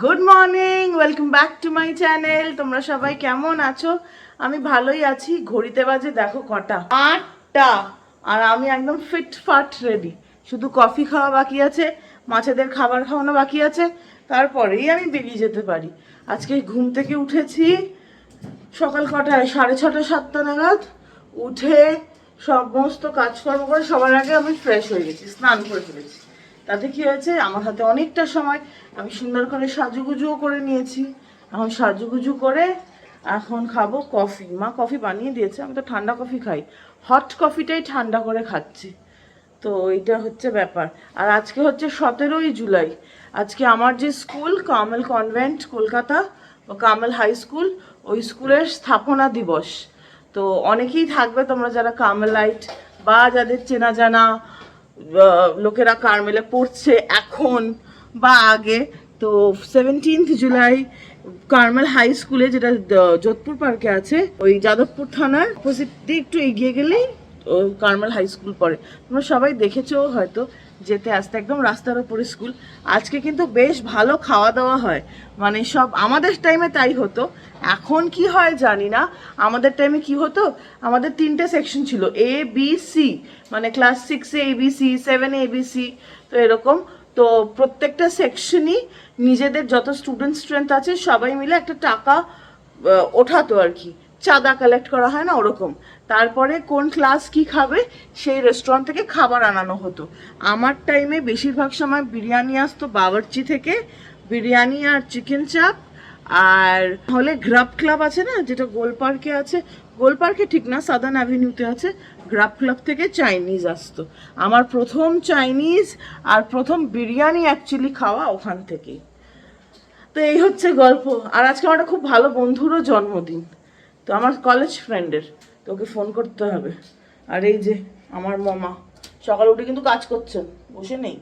Good morning, welcome back to my channel. তোমরা সবাই কেমন আছো? আমি ভালোই আছি। ঘড়িতে বাজে দেখো কটা, 8টা। আর আমি একদম ফিটফাট রেডি। শুধু কফি খাওয়া বাকি আছে, মাছেদের খাবার খাওয়ানো বাকি আছে, তারপরেই আমি বেরিয়ে যেতে পারি। আজকে ঘুম থেকে উঠেছি সকাল কটায়, 6:30 7টা নাগাদ। উঠে সমস্ত কাজকর্ম করে সবার আগে আমি ফ্রেশ হয়ে গেছি, স্নান করে ফেলেছি। তাতে কি হয়েছে, আমার হাতে অনেকটা সময়, আমি সুন্দর করে সাজুগুজুও করে নিয়েছি। এখন সাজুগুজু করে এখন খাবো কফি। মা কফি বানিয়ে দিয়েছে, আমি তো ঠান্ডা কফি খাই, হট কফিটাই ঠান্ডা করে খাচ্ছি। তো এইটা হচ্ছে ব্যাপার। আর আজকে হচ্ছে 17ই জুলাই। আজকে আমার যে স্কুল, কার্মেল কনভেন্ট কলকাতা, ও কার্মেল হাই স্কুল, ওই স্কুলের স্থাপনা দিবস। তো অনেকেই থাকবে তোমরা যারা কার্মেলাইট বা যাদের চেনা জানা লোকেরা কার্মেলে পড়ছে এখন বা আগে। তো 17th জুলাই কার্মেল হাই স্কুলে, যেটা যোধপুর পার্কে আছে, ওই যাদবপুর থানার অপোজিট দিয়ে একটু এগিয়ে গেলেই ও কার্মেল হাই স্কুল পড়ে। তোমরা সবাই দেখেছো হয়তো যেতে আসতে, একদম রাস্তার ওপরে স্কুল। আজকে কিন্তু বেশ ভালো খাওয়া দাওয়া হয়, মানে সব আমাদের টাইমে তাই হতো, এখন কি হয় জানি না। আমাদের টাইমে কি হতো, আমাদের 3টে সেকশন ছিল, এ বি সি, মানে ক্লাস 6-এ ABC, 7-এ ABC, তো এরকম। তো প্রত্যেকটা সেকশনই নিজেদের যত স্টুডেন্ট স্ট্রেংথ আছে সবাই মিলে একটা টাকা ওঠাতো আর কি, চাঁদা কালেক্ট করা হয় না ওরকম। তারপরে কোন ক্লাস কি খাবে সেই রেস্টুরেন্ট থেকে খাবার আনানো হতো। আমার টাইমে বেশিরভাগ সময় বিরিয়ানি আসতো বাবরচি থেকে, বিরিয়ানি আর চিকেন চাপ। আর হলে গ্রাব ক্লাব আছে না, যেটা গোল পার্কে আছে, গোল পার্কে ঠিক না, সাদার্ন অ্যাভিনিউতে আছে, গ্রাব ক্লাব থেকে চাইনিজ আসতো। আমার প্রথম চাইনিজ আর প্রথম বিরিয়ানি অ্যাকচুয়ালি খাওয়া ওখান থেকেই। তো এই হচ্ছে গল্প। আর আজকে আমার একটা খুব ভালো বন্ধুরও জন্মদিন, তো আমার কলেজ ফ্রেন্ডের, তো ওকে ফোন করতে হবে। আর এই যে আমার মামা সকালে উঠে কিন্তু কাজ করছেন, বসে নেই।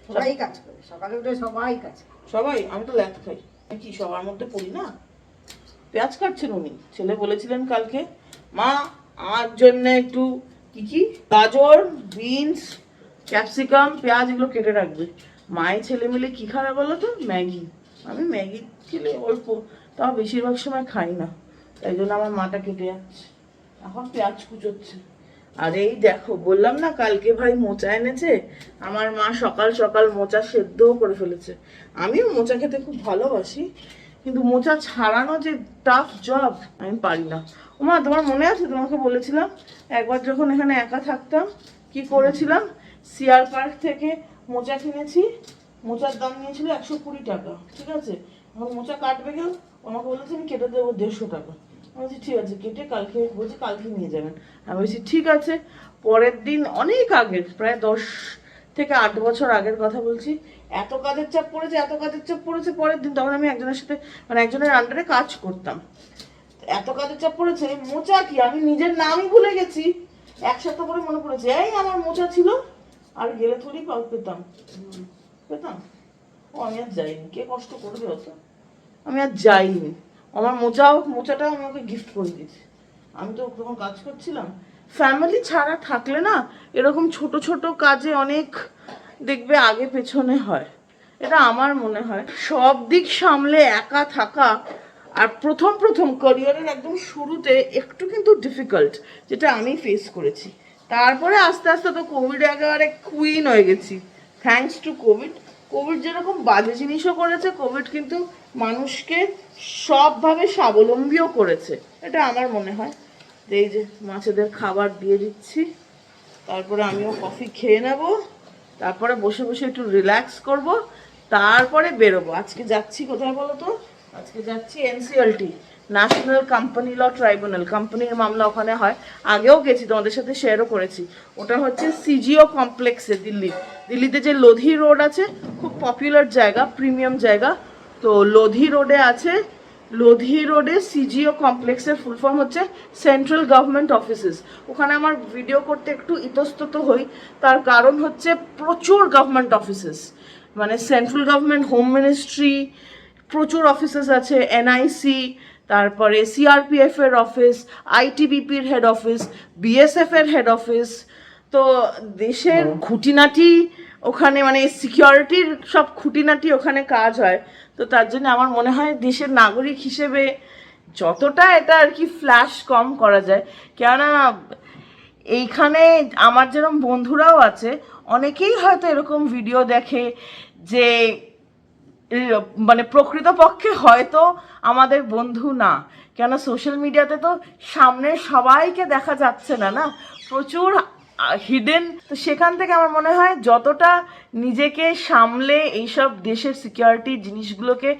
সবাই কাজ করে, সকালে উঠে সবাই কাজ করে। সবাই, আমি তো ল্যাদ খাই, আমি কি সবার মধ্যে পড়ি না? পেঁয়াজ কাটছেন উনি, ছেলে বলেছিলেন কালকে, মা আমার জন্য একটু কি কি গাজর, বিনস, ক্যাপসিকাম, পেঁয়াজ এগুলো কেটে রাখবে। মায়ের ছেলে মিলে কি খাবে বলো তো? ম্যাগি। আমি ম্যাগি খেলে অল্প, তাও বেশিরভাগ সময় খাই না, তাই জন্য আমার মাটা কেটে যাচ্ছে, এখন পেঁয়াজ কুচোচ্ছে। আর এই দেখো, বললাম না কালকে ভাই মোচা এনেছে, আমার মা সকাল সকাল মোচা সেদ্ধও করে ফেলেছে। আমিও মোচা খেতে খুব ভালোবাসি, কিন্তু মোচা ছাড়ানো যে টাফ জব, আমি পারি না। ওমা, তোমার মনে আছে তোমাকে বলেছিলাম একবার যখন এখানে একা থাকতাম কি করেছিলাম, সিআর পার্ক থেকে মোচা কিনেছি, মোচার দাম নিয়েছিল 120 টাকা, ঠিক আছে? এখন মোচা কাটবে কেউ, আমাকে বলেছে আমি কেটে দেবো 150 টাকা। আমি বলছি ঠিক আছে, কেটে কালকে, বলছি কালকে নিয়ে যাবেন। আমি বলছি ঠিক আছে। পরের দিন, অনেক আগের, প্রায় 10 থেকে 8 বছর আগের কথা বলছি, এত কাজের চাপ পড়েছে, এত কাজের চাপ পড়েছে, পরের দিন, তখন আমি একজনের সাথে, মানে একজনের আন্ডারে কাজ করতাম, এত কাজের চাপ পড়েছে, মোচা কি, আমি নিজের নামই ভুলে গেছি। এক সপ্তাহ পরে মনে পড়েছে, এই আমার মোচা ছিল। আর গেলে থোড়ি পেতাম, পেতাম। ও আমি আর যাইনি, কে কষ্ট করবে অত, আমি আর যাইনি। আমার মোচাটাও আমি ওকে গিফট করে দিয়েছি, আমি তো তখন কাজ করছিলাম। ফ্যামিলি ছাড়া থাকলে না এরকম ছোট ছোট কাজে অনেক দেখবে আগে পেছনে হয়, এটা আমার মনে হয়। সব দিক সামলে একা থাকা, আর প্রথম প্রথম ক্যারিয়ারের একদম শুরুতে একটু কিন্তু ডিফিকাল্ট, যেটা আমি ফেস করেছি। তারপরে আস্তে আস্তে তো কোভিড একেবারে কুইন হয়ে গেছি, থ্যাঙ্কস টু কোভিড। কোভিড যেরকম বাজে জিনিসও করেছে, কোভিড কিন্তু মানুষকে সবভাবে স্বাবলম্বীও করেছে, এটা আমার মনে হয়। এই যে মাছেদের খাবার দিয়ে দিচ্ছি, তারপরে আমিও কফি খেয়ে নেব, তারপরে বসে বসে একটু রিল্যাক্স করব, তারপরে বেরোবো। আজকে যাচ্ছি কোথায় বলো তো? আজকে যাচ্ছি NCLT, national company law tribunal, কোম্পানির মামলা ওখানে হয়। আগেও গেছি, তোমাদের সাথে শেয়ারও করেছি। ওটা হচ্ছে সিজিও কমপ্লেক্সে, দিল্লিতে যে লোধি রোড আছে, খুব পপুলার জায়গা, প্রিমিয়াম জায়গা। তো লোধি রোডে আছে, লোধি রোডে সিজিও কমপ্লেক্সের ফুল ফর্ম হচ্ছে সেন্ট্রাল গভর্নমেন্ট অফিসেস। ওখানে আমার ভিডিও করতে একটু ইতস্তত হই, তার কারণ হচ্ছে প্রচুর গভর্নমেন্ট অফিসেস, মানে সেন্ট্রাল গভর্নমেন্ট, হোম মিনিস্ট্রি, প্রচুর অফিসেস আছে, এনআইসি, তারপরে সিআরপিএফ এর অফিস, আইটিবিপির হেড অফিস, বিএসএফ এর হেড অফিস। তো দেশের খুঁটিনাটি ওখানে, মানে সিকিউরিটির সব খুঁটিনাটি ওখানে কাজ হয়। তো তার জন্য আমার মনে হয় দেশের নাগরিক হিসেবে যতটা এটা আর কি ফ্ল্যাশ কম করা যায়, কেননা এইখানে আমার যেরকম বন্ধুরাও আছে, অনেকেই হয়তো এরকম ভিডিও দেখে যে মানে প্রকৃতপক্ষে হয়তো আমাদের বন্ধু না, কেন সোশ্যাল মিডিয়াতে তো সামনে সবাইকে দেখা যাচ্ছে না, না প্রচুর হিডেন। তো সেখান থেকে আমার মনে হয় যতটা নিজেকে সামলে এইসব দেশের সিকিউরিটি জিনিসগুলোকে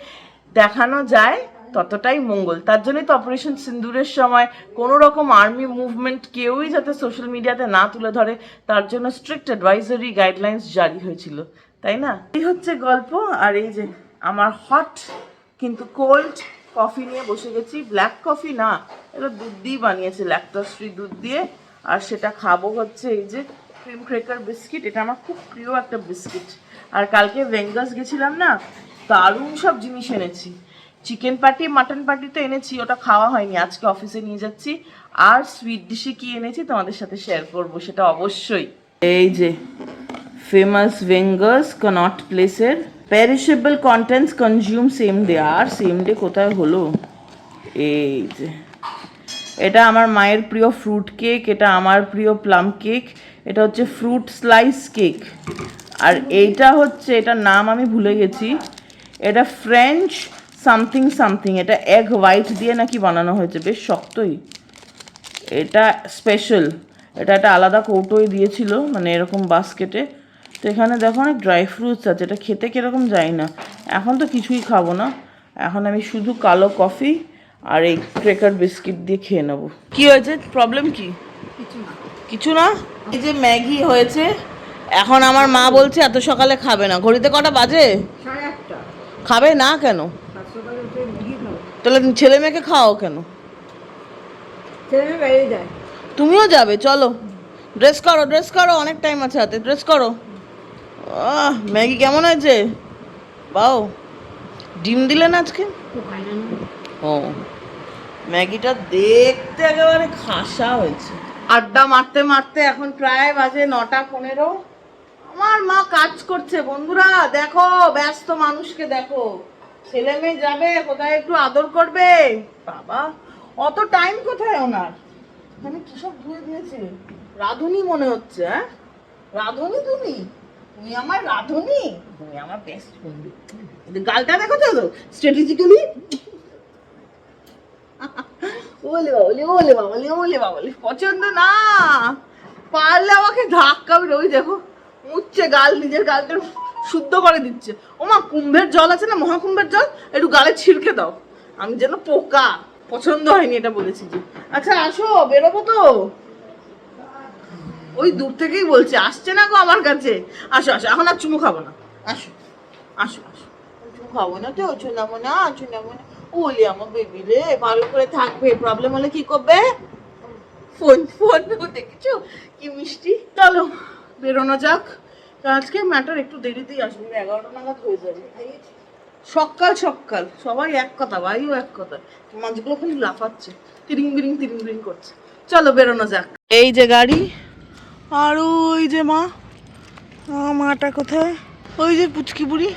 দেখানো যায় ততটাই মঙ্গল। তার জন্যই তো অপারেশন সিন্দুরের সময় কোনো রকম আর্মি মুভমেন্ট কেউই যাতে সোশ্যাল মিডিয়াতে না তুলে ধরে, তার জন্য স্ট্রিক্ট অ্যাডভাইজারি গাইডলাইন্স জারি হয়েছিল, তাই না? এই হচ্ছে গল্প। আর এই যে আমার হট কিন্তু কোল্ড কফি নিয়ে বসে গেছি। ব্ল্যাক কফি না, এটা দুধ দিয়ে বানিয়েছে, ল্যাকটোজ ফ্রি দুধ দিয়ে। আর সেটা খাবো হচ্ছে এই যে ক্রিম ক্র্যাকার বিস্কিট, এটা আমার খুব প্রিয় একটা বিস্কিট। আর কালকে ভেঙ্গাস গেছিলাম না, দারুণ সব জিনিস এনেছি। চিকেন পাটি মাটন পাটি তো এনেছি, ওটা খাওয়া হয়নি, আজকে অফিসে নিয়ে যাচ্ছি। আর সুইট ডিশে কি এনেছি তোমাদের সাথে শেয়ার করব সেটা অবশ্যই। এই যে ফেমাস ভেঙ্গাস কনট প্লেসের perishable contents consume same day. আর সেম ডে কোথায় হলো? এই যে এটা আমার মায়ের প্রিয় ফ্রুট কেক, এটা আমার প্রিয় প্লাম কেক, এটা হচ্ছে ফ্রুট স্লাইস কেক। আর এইটা হচ্ছে, এটার নাম আমি ভুলে গেছি, এটা ফ্রেঞ্চ সামথিং সামথিং, এটা এগ হোয়াইট দিয়ে নাকি বানানো হয়েছে, বেশ শক্তই। এটা স্পেশাল, এটা একটা আলাদা কৌটোয় দিয়েছিল, মানে এরকম বাস্কেটে। তো এখানে দেখো অনেক ড্রাই ফ্রুটস আছে, এটা খেতে কীরকম যায় না। এখন তো কিছুই খাবো না, এখন আমি শুধু কালো কফি আর এই ক্র্যাকার বিস্কিট দিয়ে খেয়ে নেবো। কি হয়েছে, প্রবলেম কি? কিছু না। এই যে ম্যাগি হয়েছে, এখন আমার মা বলছে এত সকালে খাবে না। ঘড়িতে কটা বাজে? 1:30। খাবে না কেন? সকালে উঠে ম্যাগি খাবো। তাহলে ছেলে মেয়েকে খাও কেন? ছেলে মেয়ে বাইরে যায়। তুমিও যাবে? চলো ড্রেস করো, ড্রেস করো, অনেক টাইম আছে হাতে, ড্রেস করো। ম্যাগি কেমন হয়েছে? বাও, ডিম দিলেন আজকে? ও, ম্যাগিটা দেখতে একেবারে খাসা হয়েছে। আড্ডা মারতে মারতে এখন প্রায় বাজে 9:15। আমার মা কাজ করছে বন্ধুরা, দেখো ব্যস্ত মানুষকে দেখো। ছেলে মেয়ে যাবে কোথায়, একটু আদর করবে। বাবা অত টাইম কোথায় ওনার? মানে কি সব ধুয়ে দিয়েছে, রাঁধুনি মনে হচ্ছে। হ্যাঁ রাঁধুনি, তুমি তুমি আমার রাঁধুনি, তুমি আমার বেস্ট বন্ধু। গালটা দেখো তো স্ট্র্যাটেজিক্যালি। ওলে বাবলি, ওলে বাবলি, ওলে বাবলি, পছন্দ না। পারলে আমাকে ধাক্কাবে। ওই দেখো মুচ্ছে গাল, নিজের গালটা শুদ্ধ করে দিচ্ছে। ওমা কুম্ভের জল আছে না, মহাকুম্ভের জল, একটু গালে ছিড়কে দাও, আমি যেন পোকা। পছন্দ হয়নি এটা বলেছি যে। আচ্ছা আসো, বেরোবো তো। ওই দূর থেকেই বলছে, আসছে না গো আমার কাছে। আসো আসো, এখন আর চুমু খাবো না, আসো আসো আসো। চুমু খাবো না তো, চুনাবো না, চুনাবো না। ওলে আমার বেবি রে, ভালো করে থাকবে, প্রবলেম হলে কি করবে? ফোন ফোন দেখেছো কি মিষ্টি। চলো বেরোনো যাক, আজকে ম্যাটার একটু দেরিতেই আসবে, 11টা নাগাদ হয়ে যাবে। সকাল সকাল সবাই এক কথা, ভাইও এক কথা, মাছগুলো খালি লাফাচ্ছে, তিরিং বিরিং তিরিং বিরিং করছে। চলো বেরোনো যাক। এই যে গাড়ি, আর ওই যে মা, মাটা কোথায়? ওই যে পুচকি বুড়ি,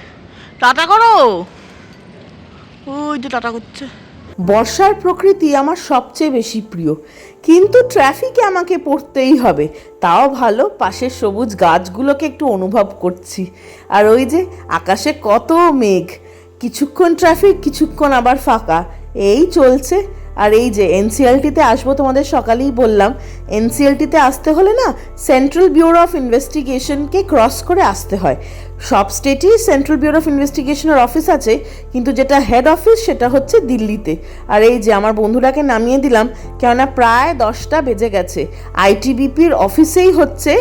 টাটা করো। ওই যে টাটা করছে। বর্ষার প্রকৃতি আমার সবচেয়ে বেশি প্রিয়, কিন্তু ট্রাফিকে আমাকে পড়তেই হবে। তাও ভালো, পাশের সবুজ গাছগুলোকে একটু অনুভব করছি। আর ওই যে আকাশে কত মেঘ, কিছুক্ষণ ট্রাফিক, কিছুক্ষণ আবার ফাঁকা, এই চলছে। আর এই যে এনসিএলটিতে আসবো, তোমাদের সকালেই বললাম, এনসিএলটিতে আসতে হলে না সেন্ট্রাল ব্যুরো অফ ইনভেস্টিগেশনকে ক্রস করে আসতে হয়। সব স্টেটেই সেন্ট্রাল ব্যুরো অফ ইনভেস্টিগেশনের অফিস আছে, কিন্তু যেটা হেড অফিস সেটা হচ্ছে দিল্লিতে। আর এই যে আমার বন্ধুরাকে নামিয়ে দিলাম, কেননা প্রায় 10টা বেজে গেছে। আইটিবিপির অফিসেই হচ্ছে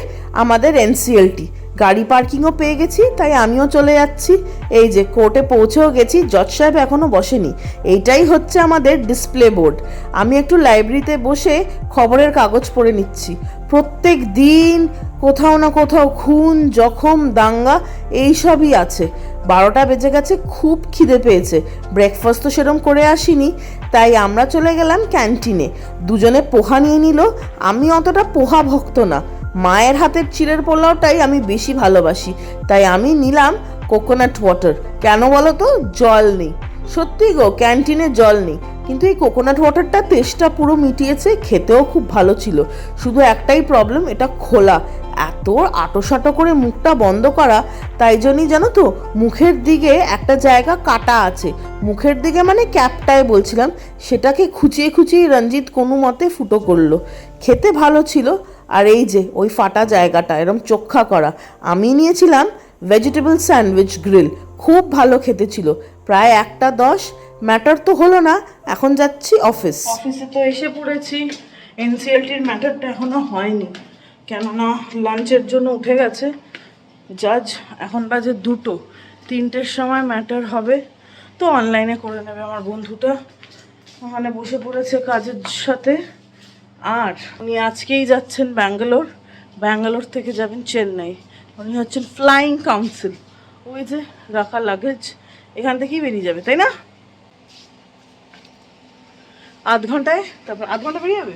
আমাদের এনসিএলটি। গাড়ি পার্কিংও পেয়ে গেছি, তাই আমিও চলে যাচ্ছি। এই যে কোর্টে পৌঁছেও গেছি, জজ সাহেব এখনও বসেনি। এইটাই হচ্ছে আমাদের ডিসপ্লে বোর্ড। আমি একটু লাইব্রেরিতে বসে খবরের কাগজ পড়ে নিচ্ছি। প্রত্যেক দিন কোথাও না কোথাও খুন, জখম, দাঙ্গা এইসবই আছে। 12টা বেজে গেছে, খুব খিদে পেয়েছে। ব্রেকফাস্ট তো সেরকম করে আসিনি, তাই আমরা চলে গেলাম ক্যান্টিনে। দুজনে পোহা নিয়ে নিল। আমি অতটা পোহা ভক্ত না, মায়ের হাতের চিড়ের পোলাওটাই আমি বেশি ভালোবাসি, তাই আমি নিলাম কোকোনাট ওয়াটার। কেন বলো তো? জল নেই। সত্যি গো, ক্যান্টিনে জল নেই, কিন্তু এই কোকোনাট ওয়াটারটা তেষ্টা পুরো মিটিয়েছে, খেতেও খুব ভালো ছিল। শুধু একটাই প্রবলেম, এটা খোলা, এত আটোসাটো করে মুখটা বন্ধ করা, তাই জন্যই জানো তো মুখের দিকে একটা জায়গা কাটা আছে। মুখের দিকে মানে ক্যাপটায় বলছিলাম, সেটাকে খুঁচিয়ে খুঁচিয়ে রঞ্জিত কোনো মতে ফুটো করলো। খেতে ভালো ছিল, আর এই যে ওই ফাটা জায়গাটা এরম চোখ্খা করা। আমি নিয়েছিলাম ভেজিটেবল স্যান্ডউইচ গ্রিল, খুব ভালো খেতে ছিল। প্রায় 1:10, ম্যাটার তো হলো না, এখন যাচ্ছি অফিসে। তো এসে পড়েছি। এনসিএলটির ম্যাটারটা এখনো হয়নি, কেননা লাঞ্চের জন্য উঠে গেছে জাজ। এখন বাজে 2টো, 3টের সময় ম্যাটার হবে, তো অনলাইনে করে নেবে আমার বন্ধুটা। ওখানে বসে পড়েছে কাজের সাথে। আর উনি আজকেই যাচ্ছেন ব্যাঙ্গালোর থেকে যাবেন চেন্নাই। উনি হচ্ছেন ফ্লাইং কাউন্সিল। ওই যে রাখা লাগেজ এখান থেকেই বেরিয়ে যাবে, তাই না? আধ ঘন্টায়, তারপর আধ ঘন্টা বেরিয়ে যাবে,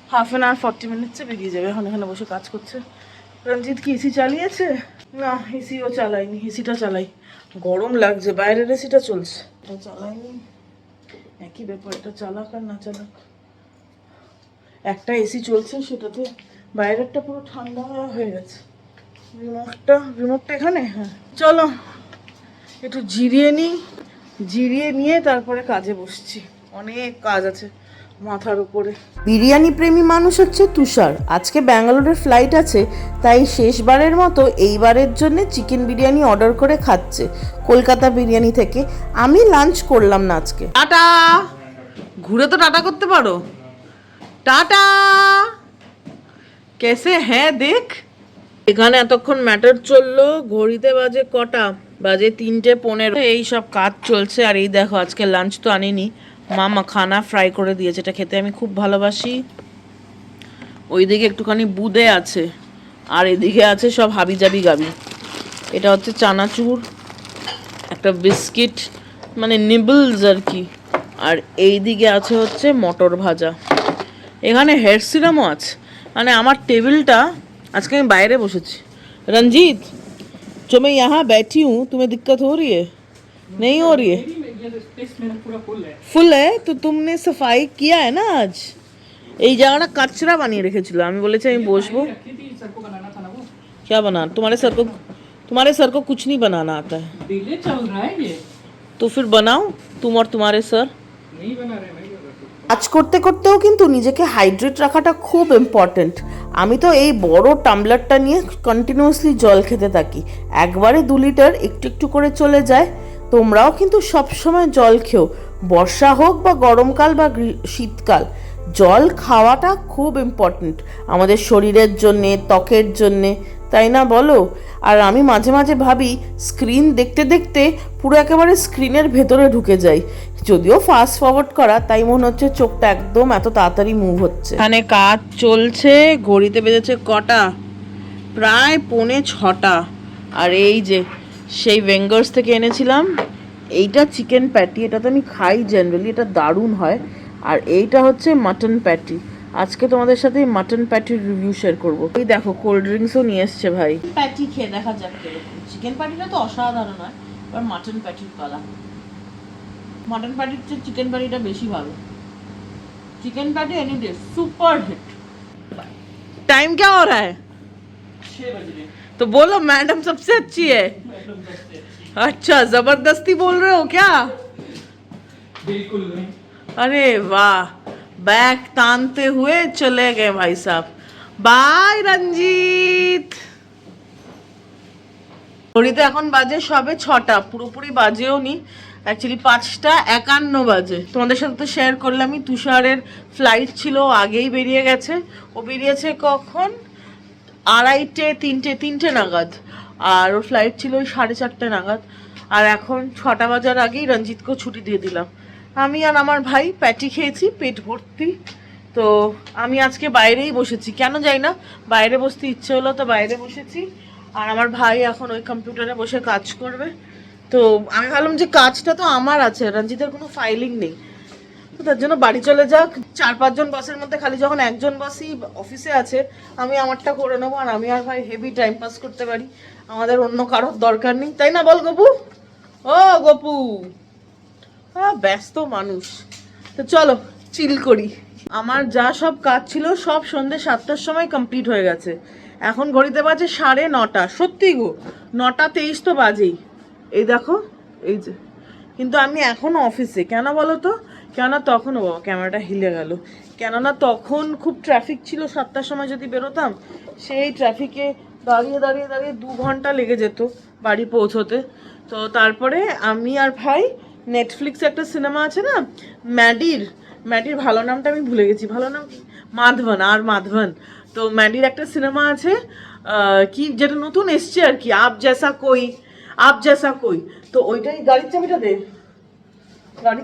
1/2 hour 40 minutes বেরিয়ে যাবে। এখন এখানে বসে কাজ করছে। রঞ্জিত কি এসি চালিয়েছে? না, এসিও চালাইনি। এসিটা চালাই, গরম লাগছে, বাইরের এসিটা চলছে, এটা চালাইনি। একই ব্যাপার, এটা চালাক আর না চালাক। একটা এসি চলছে, সেটাতে বাইরেরটা পুরো ঠান্ডা হয়ে গেছে। রিমোটটা এখানে। হ্যাঁ, চলো একটু জিরিয়ে নিয়ে তারপরে কাজে বসছি। অনেক কাজ আছে মাথার উপরে। বিরিয়ানি প্রেমী মানুষ হচ্ছে তুষার। আজকে ব্যাঙ্গালোরের ফ্লাইট আছে, তাই শেষবারের মতো এইবারের জন্য চিকেন বিরিয়ানি অর্ডার করে খাচ্ছে কলকাতা বিরিয়ানি থেকে। আমি লাঞ্চ করলাম না আজকে। টাটা। ঘুরে তো টাটা করতে পারো। টাটা। কেসে হ্যাঁ দেখ। এখানে এতক্ষণ ম্যাটার চললো, ঘড়িতে বাজে কটা? বাজে 3:15। এই সব কাজ চলছে। আর এই দেখো, আজকে লাঞ্চ তো আনিনি, মা মাখানা ফ্রাই করে দিয়েছে, এটা খেতে আমি খুব ভালোবাসি। ওইদিকে একটুখানি বুদে আছে, আর এদিকে আছে সব হাবিজাবি গাবি। এটা হচ্ছে চানাচুর, একটা বিস্কিট মানে নিবলস আর কি, আর এই দিকে আছে হচ্ছে মটর ভাজা। এখানে হেয়ার সিরামও আছে। মানে আমার টেবিলটা, আজকে আমি বাইরে বসেছি। रंजीत, जो मैं यहाँ बैठी हूँ, तुम्हें दिक्कत हो रही है? नहीं हो रही है? ফুল है तो तुमने सफाई किया है ना आज? এই জায়গাটা কাচরা বানিয়ে রেখেছিল, আমি বলেছি আমি বসবো। क्या बना? तुम्हारे सर को कुछ नहीं बनाना आता है। डिले चल रहा है ये, तो फिर बनाओ तुम और तुम्हारे सर। नहीं बना रहे भाई। কাজ করতে করতেও কিন্তু নিজেকে হাইড্রেট রাখাটা খুব ইম্পর্টেন্ট। আমি তো এই বড় টাম্বলারটা নিয়ে কন্টিনিউয়াসলি জল খেতে থাকি, একবারে 2 লিটার একটু একটু করে চলে যায়। তোমরাও কিন্তু সবসময় জল খেও, বর্ষা হোক বা গরমকাল বা শীতকাল, জল খাওয়াটা খুব ইম্পর্টেন্ট আমাদের শরীরের জন্যে, ত্বকের জন্যে, তাই না বলো? আর আমি মাঝে মাঝে ভাবি, স্ক্রিন দেখতে দেখতে পুরো একেবারে স্ক্রিনের ভেতরে ঢুকে যাই। যদিও ফাস্ট ফরওয়ার্ড করা, তাই মনে হচ্ছে চোখটা একদম এত তাড়াতাড়ি মুভ হচ্ছে। এখানে কাজ চলছে, ঘড়িতে বেজেছে কটা? প্রায় 5:45। আর এই যে সেই ভেঙ্গার্স থেকে এনেছিলাম এইটা চিকেন প্যাটি, এটা তো আমি খাই জেনারেলি, এটা দারুণ হয়। আর এইটা হচ্ছে মাটন প্যাটি। আজকে তোমাদের সাথে মাটন প্যাটির রিভিউ শেয়ার করবো। এই দেখো কোল্ড ড্রিঙ্কসও নিয়ে এসছে ভাই। প্যাটি খেয়ে দেখা যাক কিরকম। চিকেন প্যাটিটা তো অসাধারণ হয়, আর মাটন প্যাটির পালা। মাটন প্যাটির চেয়ে চিকেন প্যাটিটা বেশি ভালো। Chicken patty any day super hit. Time क्या हो रहा है? 6 बज रहे। तो बोलो मैडम सबसे अच्छी है। अच्छा, जबरदस्ती बोल रहे हो क्या? बिल्कुल नहीं। अरे वाह, बैग तानते हुए चले गए भाई साहब। बाय रंजीत। ঘড়িতে এখন বাজে সবে 6টা, পুরোপুরি বাজেও নি, অ্যাকচুয়ালি 5:51 বাজে। তোমাদের সাথে তো শেয়ার করলামই, তুষারের ফ্লাইট ছিল, আগেই বেরিয়ে গেছে। ও বেরিয়েছে কখন? 2:30 নাগাদ, আর ওর ফ্লাইট ছিল ওই 4:30 নাগাদ। আর এখন 6টা বাজার আগেই রঞ্জিতকেও ছুটি দিয়ে দিলাম। আমি আর আমার ভাই প্যাটি খেয়েছি পেট ভর্তি। তো আমি আজকে বাইরেই বসেছি, কেন যাই না, বাইরে বসতে ইচ্ছে হলো তো বাইরে বসেছি। আর আমার ভাই এখন ওই কম্পিউটারে বসে কাজ করবে। তো আমি ভাবলাম যে কাজটা তো আমার আছে, রঞ্জিতের কোনো ফাইলিং নেই, তো তার জন্য বাড়ি চলে যাক। 4-5 জন বসের মধ্যে খালি যখন একজন বসই অফিসে আছে, আমি আমারটা করে নেবো। আর আমি আর ভাই হেভি টাইম পাস করতে পারি। আমাদের অন্য কারোর দরকার নেই, তাই না বল গপু? ও গপু, ব্যস্ত মানুষ। তো চলো চিল করি। আমার যা সব কাজ ছিল সব সন্ধ্যে 7টার সময় কমপ্লিট হয়ে গেছে। এখন ঘড়িতে বাজে 9:30। সত্যি গো, 9:23 তো বাজেই। এই দেখো, এই যে। কিন্তু আমি এখনো অফিসে, কেন বলো তো? কেননা তখন, ও বাবা ক্যামেরাটা হিলে গেল, কেননা তখন খুব ট্রাফিক ছিল। 7টার সময় যদি বেরোতাম, সেই ট্রাফিকে দাঁড়িয়ে দাঁড়িয়ে দাঁড়িয়ে 2 ঘন্টা লেগে যেত বাড়ি পৌঁছোতে। তো তারপরে আমি আর ভাই নেটফ্লিক্সে একটা সিনেমা আছে না, ম্যাডির ভালো নামটা আমি ভুলে গেছি, ভালো নাম কি? মাধবন। তো ম্যাডির একটা সিনেমা আছে, কি যেটা নতুন এসছে আর কি, আপ জেসা কই। তো ওইটাই, গাড়ির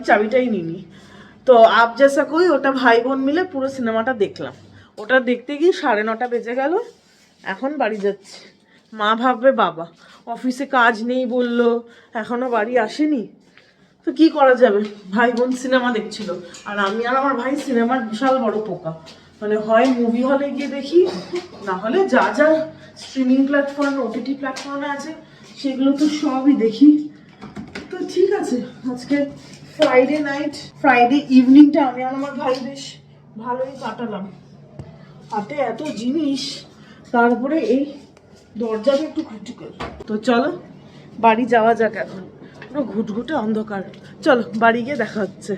চাবিটাই নিনি। তো আপ জেসা কই, ওটা ভাই বোন মিলে পুরো সিনেমাটা দেখলাম। ওটা দেখতে গিয়ে 9:30 বেজে গেল। এখন বাড়ি যাচ্ছি। মা ভাববে বাবা অফিসে কাজ নেই বললো, এখনো বাড়ি আসেনি। তো কি করা যাবে, ভাই বোন সিনেমা দেখছিল, আর আমি আর আমার ভাই সিনেমার বিশাল বড় পোকা। মানে হয় মুভি হলে গিয়ে দেখি, না হলে যা যা স্ট্রিমিং প্ল্যাটফর্ম, ওটিটি প্ল্যাটফর্মে আছে সেগুলো তো সবই দেখি। তো ঠিক আছে, আজকে ফ্রাইডে ইভিনিংটা আমি আর আমার ভাই বেশ ভালোই কাটালাম। হাতে এত জিনিস, তারপরে এই দরজাটা একটু ক্রিটিক্যাল। তো চলো বাড়ি যাওয়া যাক। এখন পুরো ঘুটঘুটে অন্ধকার। চলো বাড়ি গিয়ে দেখা হচ্ছে।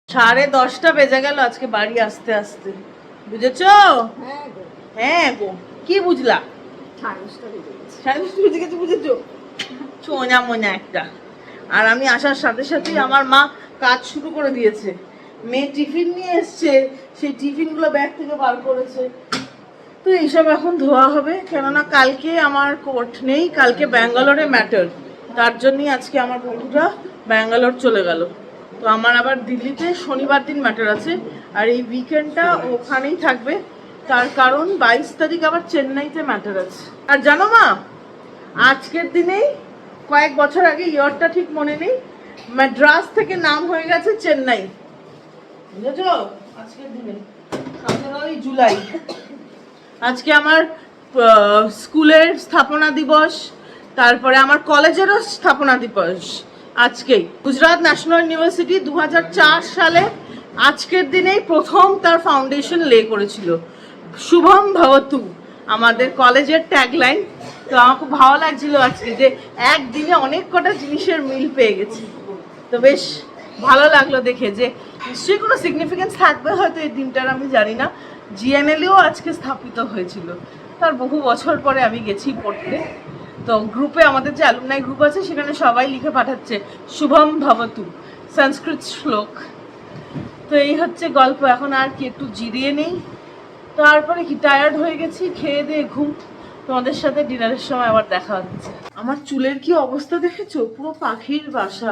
সাড়ে 10টা বেজে গেল আজকে বাড়ি আসতে আসতে, বুঝেছো? হ্যাঁ গো, হ্যাঁ গো, কি বুঝলা? 10:30 বেজে গেছে। 10:30 বেজে গেছে, বুঝেছো? সোনা মোনা একটা। আর আমি আসার সাথে সাথেই আমার মা কাজ শুরু করে দিয়েছে। মেয়ে টিফিন নিয়ে এসছে, সেই টিফিনগুলো ব্যাগ থেকে বার করেছে। তো এইসব এখন ধোয়া হবে, কেননা কালকে আমার কোর্ট নেই, কালকে ব্যাঙ্গালোরে ম্যাটার। তার জন্যই আজকে আমার বন্ধুরা ব্যাঙ্গালোর চলে গেল। তো আমার আবার দিল্লিতে শনিবার দিন ম্যাটার আছে, আর এই উইকেন্ডটা ওখানেই থাকবে। তার কারণ 22 তারিখ আবার চেন্নাইতে ম্যাটার আছে। আর জানো মা, আজকের দিনেই কয়েক বছর আগে, ইয়ারটা ঠিক মনে নেই, মাদ্রাস থেকে নাম হয়ে গেছে চেন্নাই, বুঝেছো? আজকের দিনে 17 জুলাই। আজকে আমার স্কুলের স্থাপনা দিবস, তারপরে আমার কলেজেরও স্থাপনা দিবস আজকেই। গুজরাট ন্যাশনাল ইউনিভার্সিটি 2004 সালে আজকের দিনেই প্রথম তার ফাউন্ডেশন লে করেছিল। শুভম ভবতু আমাদের কলেজের ট্যাগলাইন। তো আমার খুব ভালো লাগছিল আজকে যে একদিনে অনেক কটা জিনিসের মিল পেয়ে গেছি। তো বেশ ভালো লাগলো দেখে, যে নিশ্চয়ই কোনো সিগনিফিকেন্স থাকবে হয়তো এই দিনটার, আমি জানি না। জিএনএলইও আজকে স্থাপিত হয়েছিল, তার বহু বছর পরে আমি গেছি পড়তে। তো গ্রুপে, আমাদের যে অ্যালুমনাই গ্রুপ আছে, সেখানে সবাই লিখে পাঠাচ্ছে শুভম ভবতু, সংস্কৃত শ্লোক। তো এই হচ্ছে গল্প। এখন আর কি একটু জিরিয়ে নেই, তারপরে কি টায়ার্ড হয়ে গেছি, খেয়ে দিয়ে ঘুম। তোমাদের সাথে ডিনারের সময় আবার দেখা হচ্ছে। আমার চুলের কি অবস্থা দেখেছো, পুরো পাখির বাসা।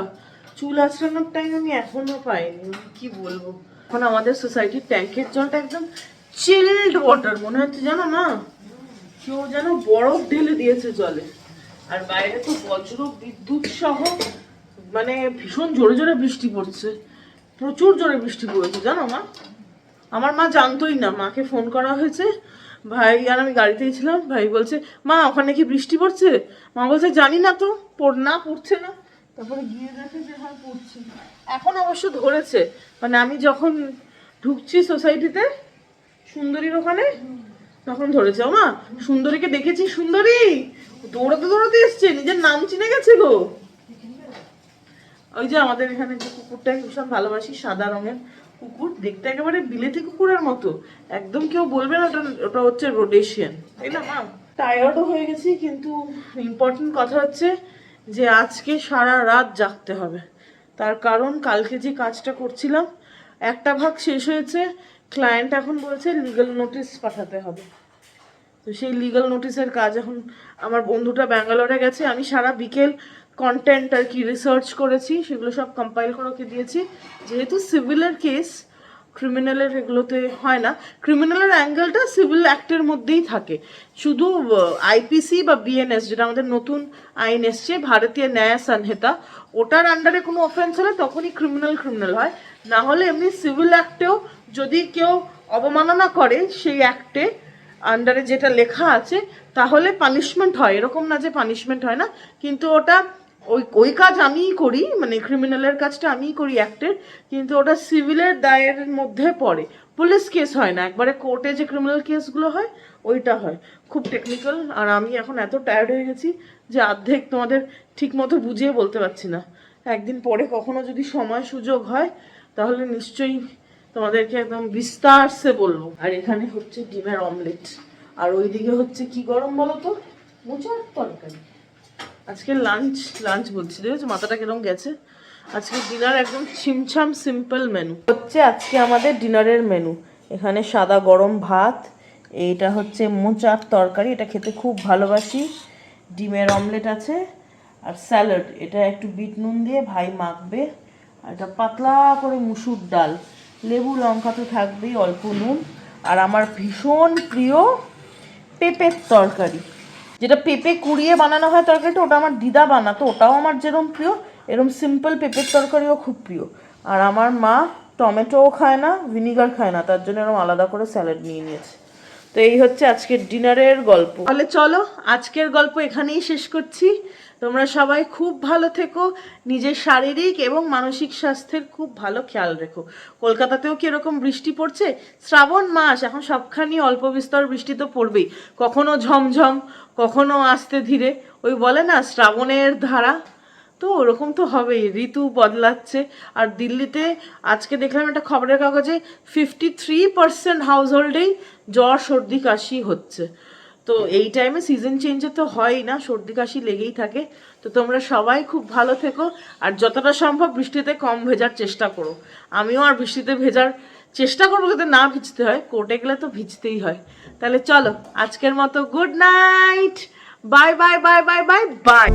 চুল আঁচড়ানোর টাইম আমি এখনো পাইনি, কি বলবো। এখন আমাদের সোসাইটির ট্যাঙ্কের জলটা একদম চিল্ড ওয়াটার মনে হচ্ছে, জানো না, কেউ যেন বরফ ঢেলে দিয়েছে জলে। আর বাইরে তো বজ্র বিদ্যুৎ সহ মানে ভীষণ জোরে জোরে বৃষ্টি পড়ছে, প্রচুর জোরে বৃষ্টি পড়েছে, জানো মা। আমার মা জানতোই না, মাকে ফোন করা হয়েছে, ভাই আর আমি গাড়িতেই ছিলাম, ভাই বলছে মা ওখানে কি বৃষ্টি পড়ছে? মা বলছে জানি না তো, পড়ছে না। তারপরে গিয়ে দেখে যে হ্যাঁ পড়ছে। এখন অবশ্য ধরেছে, মানে আমি যখন ঢুকছি সোসাইটিতে সুন্দরীর ওখানে, তখন ধরেছে। ও মা, সুন্দরীকে দেখেছি, সুন্দরী দৌড়াতে দৌড়াতে এসছে, নিজের নাম চিনে গেছে গো। ওই যে আমাদের এখানে যে কুকুরটাকে ভীষণ ভালোবাসি, সাদা রঙের কুকুর, দেখতে একেবারে বিলেতি কুকুরের মতো, একদম কেউ বলবে না ওটা হচ্ছে রোডেশিয়ান, তাই না মা? টায়ার্ডও হয়ে গেছি, কিন্তু ইম্পর্টেন্ট কথা হচ্ছে যে আজকে সারা রাত জাগতে হবে। তার কারণ কালকে যে কাজটা করছিলাম, একটা ভাগ শেষ হয়েছে, ক্লায়েন্ট এখন বলছে লিগ্যাল নোটিশ পাঠাতে হবে। তো সেই লিগ্যাল নোটিশের কাজ এখন, আমার বন্ধুটা ব্যাঙ্গালোরে গেছে, আমি সারা বিকেল কন্টেন্ট আর কি রিসার্চ করেছি, সেগুলো সব কম্পাইল করে ওকে দিয়েছি। যেহেতু সিভিলের কেস, ক্রিমিনালের এগুলোতে হয় না। ক্রিমিনালের অ্যাঙ্গেলটা সিভিল অ্যাক্টের মধ্যেই থাকে, শুধু আইপিসি বা বিএনএস যেটা আমাদের নতুন আইন এসছে, ভারতীয় ন্যায় সংহিতা, ওটার আন্ডারে কোনো অফেন্স হলে তখনই ক্রিমিনাল হয়। না হলে এমনি সিভিল অ্যাক্টেও যদি কেউ অবমাননা করে সেই অ্যাক্টে আন্ডারে যেটা লেখা আছে তাহলে পানিশমেন্ট হয়, এরকম না যে পানিশমেন্ট হয় না। কিন্তু ওটা ওই কাজ আমিই করি, মানে ক্রিমিনালের কাজটা আমিই করি অ্যাক্টের, কিন্তু ওটা সিভিলের দায়ের মধ্যে পড়ে, পুলিশ কেস হয় না, একবারে কোর্টে যে ক্রিমিনাল কেসগুলো হয় ওইটা হয়। খুব টেকনিক্যাল, আর আমি এখন এত টায়ার্ড হয়ে গেছি যে অর্ধেক তোমাদের ঠিক মতো বুঝিয়ে বলতে পারছি না। একদিন পরে কখনো যদি সময় সুযোগ হয় তাহলে নিশ্চয়ই তোমাদেরকে একদম বিস্তারসে বলবো। আর এখানে হচ্ছে ডিমের অমলেট, আর ওইদিকে হচ্ছে কি গরম বলো তো, মোচার তরকারি। আজকে লাঞ্চ বলছি, দেখেছো মাথাটা কিরকম গেছে। আজকে ডিনার একদম ছিমছাম সিম্পল মেনু হচ্ছে আজকে আমাদের ডিনারের মেনু। এখানে সাদা গরম ভাত, এইটা হচ্ছে মোচার তরকারি, এটা খেতে খুব ভালোবাসি, ডিমের অমলেট আছে, আর স্যালাড, এটা একটু বিট নুন দিয়ে ভাই মাখবে, আর এটা পাতলা করে মুসুর ডাল, লেবু লঙ্কা তো থাকবেই, অল্প নুন, আর আমার ভীষণ প্রিয় পেঁপের তরকারি, যেটা পেঁপে কুড়িয়ে বানানো হয় তরকারিটা, ওটা আমার দিদা বানাতো, ওটাও আমার যেরকম প্রিয় এরকম সিম্পল পেঁপের তরকারিও খুব প্রিয়। আর আমার মা টমেটোও খায় না, ভিনিগার খায় না, তার জন্য এরকম আলাদা করে স্যালাড নিয়ে নিয়েছে। তো এই হচ্ছে আজকের ডিনারের গল্প। তাহলে চলো আজকের গল্প এখানেই শেষ করছি। তোমরা সবাই খুব ভালো থেকো, নিজের শারীরিক এবং মানসিক স্বাস্থ্যের খুব ভালো খেয়াল রেখো। কলকাতাতেও কি এরকম বৃষ্টি পড়ছে? শ্রাবণ মাস, এখন সবখানি অল্প বিস্তর বৃষ্টি তো পড়বেই, কখনো ঝমঝম, কখনো আস্তে ধীরে, ওই বলে না শ্রাবণের ধারা, তো ওরকম তো হবেই, ঋতু বদলাচ্ছে। আর দিল্লিতে আজকে দেখলাম একটা খবরের কাগজে 53% হাউস হোল্ডেই জ্বর সর্দি কাশি হচ্ছে। তো এই টাইমে সিজন চেঞ্জে তো হয়ই না, সর্দি কাশি লেগেই থাকে। তো তোমরা সবাই খুব ভালো থেকো, আর যতটা সম্ভব বৃষ্টিতে কম ভেজার চেষ্টা করো। আমিও আর বৃষ্টিতে ভেজার চেষ্টা করবো যাতে না ভিজতে হয়, কোর্টে গেলে তো ভিজতেই হয়। তাহলে চলো আজকের মতো good night, bye bye bye bye bye bye.